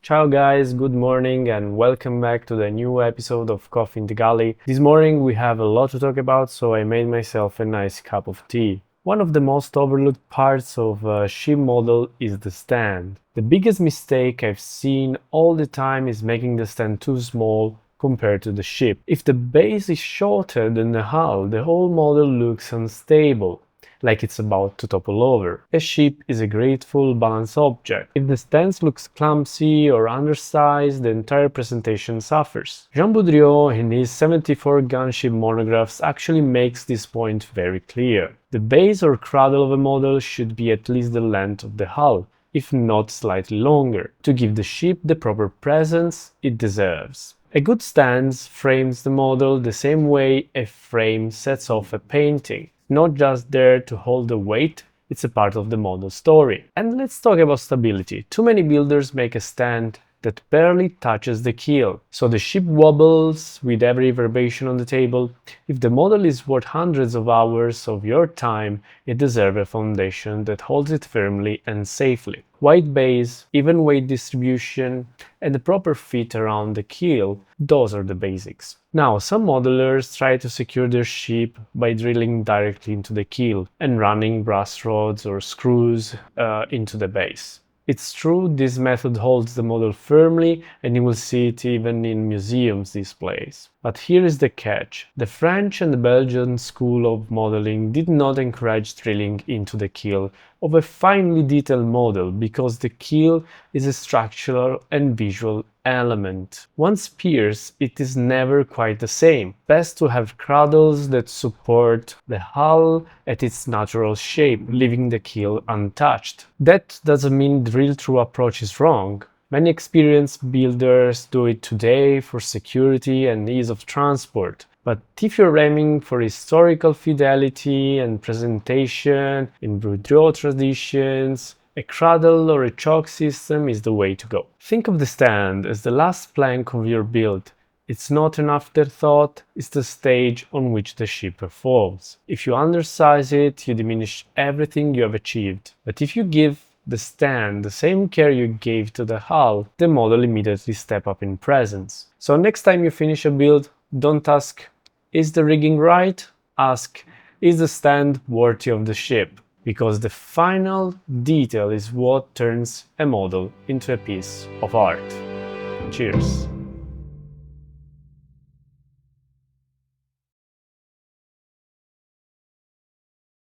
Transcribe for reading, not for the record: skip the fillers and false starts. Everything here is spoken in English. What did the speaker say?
Ciao guys, good morning and welcome back to the new episode of Coffee in the Galley. This morning we have a lot to talk about, so I made myself a nice cup of tea. One of the most overlooked parts of a ship model is the stand. The biggest mistake I've seen all the time is making the stand too small compared to the ship. If the base is shorter than the hull, the whole model looks unstable, like it's about to topple over. A ship is a graceful, balanced object. If the stance looks clumsy or undersized, the entire presentation suffers. Jean Boudriot, in his 74 gunship monographs, actually makes this point very clear. The base or cradle of a model should be at least the length of the hull, if not slightly longer, to give the ship the proper presence it deserves. A good stance frames the model the same way a frame sets off a painting. Not just there to hold the weight, it's a part of the model story. And let's talk about stability. Too many builders make a stand that barely touches the keel, so the ship wobbles with every vibration on the table. If the model is worth hundreds of hours of your time, it deserves a foundation that holds it firmly and safely. Wide base, even weight distribution, and the proper fit around the keel, those are the basics. Now, some modelers try to secure their ship by drilling directly into the keel and running brass rods or screws into the base. It's true, this method holds the model firmly and you will see it even in museums displays. But here is the catch. The French and the Belgian school of modeling did not encourage drilling into the keel of a finely detailed model because the keel is a structural and visual element. Once pierced, it is never quite the same. Best to have cradles that support the hull at its natural shape, leaving the keel untouched. That doesn't mean drill-through approach is wrong. Many experienced builders do it today for security and ease of transport. But if you're aiming for historical fidelity and presentation in Boudriot traditions, a cradle or a choke system is the way to go. Think of the stand as the last plank of your build. It's not an afterthought, it's the stage on which the ship performs. If you undersize it, you diminish everything you have achieved. But if you give the stand the same care you gave to the hull, the model immediately steps up in presence. So next time you finish a build, don't ask, is the rigging right? Ask, is the stand worthy of the ship? Because the final detail is what turns a model into a piece of art. Cheers!